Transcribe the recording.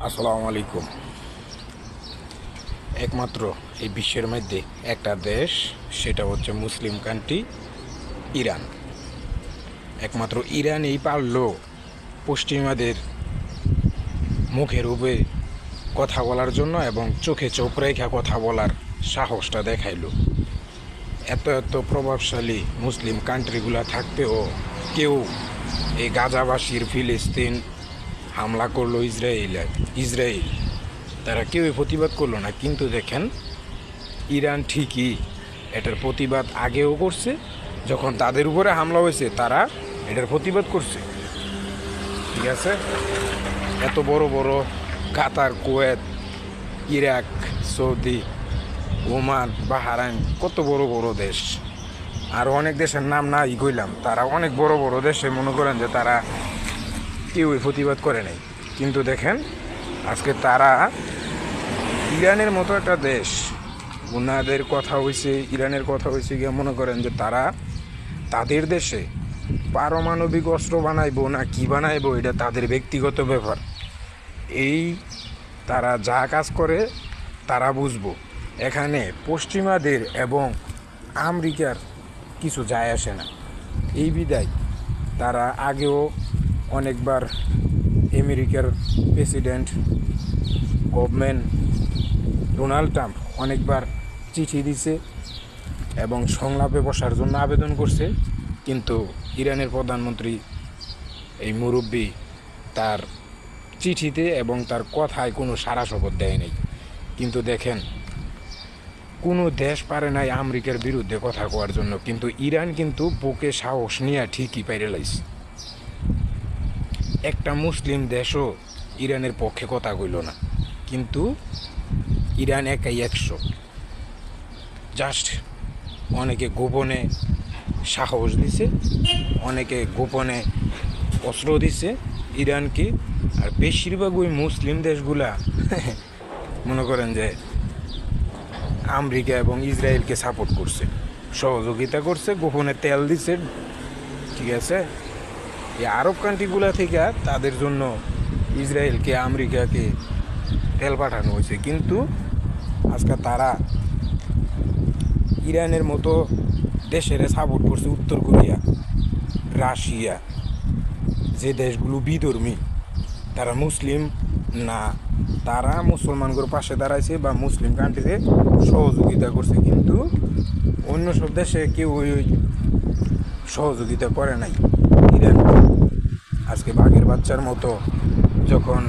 আসসালামু আলাইকুম। একমাত্র এই বিশ্বের মধ্যে একটা দেশ, সেটা হচ্ছে মুসলিম কান্ট্রি ইরান। একমাত্র ইরান এই পারলো পশ্চিমাদের মুখের উপরে কথা বলার জন্য এবং চোখে চোখ রেখা কথা বলার সাহসটা দেখাইলো। এত এত প্রভাবশালী মুসলিম কান্ট্রিগুলা থাকতেও কেউ এই গাজাবাসীর ফিলিস্তিন হামলা করলো ইসরায়েল, তারা কেউই প্রতিবাদ করলো না। কিন্তু দেখেন, ইরান ঠিকই এটার প্রতিবাদ আগেও করছে। যখন তাদের উপরে হামলা হয়েছে তারা এটার প্রতিবাদ করছে। ঠিক আছে, এত বড় বড় Qatar, Kuwait, Iraq, Saudi, Oman, Bahrain, কত বড় বড় দেশ, আর অনেক দেশের নাম না কইলাম, তারা অনেক বড় বড় দেশে মনে করেন যে তারা কেউই প্রতিবাদ করে নাই। কিন্তু দেখেন, আজকে তারা ইরানের মতো একটা দেশ, ওনাদের কথা হয়েছে, ইরানের কথা হয়েছে গিয়ে মনে করেন যে তারা তাদের দেশে পারমাণবিক অস্ত্র বানাইবো না কি বানাইবো এটা তাদের ব্যক্তিগত ব্যাপার। এই তারা যা কাজ করে তারা বুঝবো। এখানে পশ্চিমাদের এবং আমেরিকার কিছু যায় আসে না। এই বিদায় তারা আগেও অনেকবার আমেরিকার প্রেসিডেন্ট গভর্নমেন্ট ডোনাল্ড ট্রাম্প অনেকবার চিঠি দিছে এবং সংলাপে বসার জন্য আবেদন করছে, কিন্তু ইরানের প্রধানমন্ত্রী এই মুরব্বি তার চিঠিতে এবং তার কথায় কোনো সাড়া শপথ দেয় নাই। কিন্তু দেখেন, কোনো দেশ পারে নাই আমেরিকার বিরুদ্ধে কথা কওয়ার জন্য, কিন্তু ইরান কিন্তু বুকে সাহস নিয়ে ঠিকই পাইরে লাইছে। একটা মুসলিম দেশও ইরানের পক্ষে কথা কইল না, কিন্তু ইরান একাই 100। জাস্ট অনেকে গোপনে সাহস দিছে, অনেকে গোপনে অস্ত্র দিছে ইরানকে, আর বেশিরভাগ ওই মুসলিম দেশগুলা মনে করেন যে আমেরিকা এবং ইসরায়েলকে সাপোর্ট করছে, সহযোগিতা করছে, গোপনে তেল দিছে। ঠিক আছে, এই আরব কান্ট্রিগুলা থেকে তাদের জন্য ইসরায়েলকে, আমেরিকাকে তেল পাঠানো হয়েছে। কিন্তু আজকে তারা ইরানের মতো দেশের সাপোর্ট করছে, উত্তর কোরিয়া, রাশিয়া, যে দেশগুলো বিধর্মী, তারা মুসলিম না, তারা মুসলমানদের পাশে দাঁড়াইছে বা মুসলিম কান্ট্রিতে সহযোগিতা করছে। কিন্তু অন্য সব দেশে কেউ ওই সহযোগিতা করে নাই। ইরান আজকে বাঘের বাচ্চার মতো যখন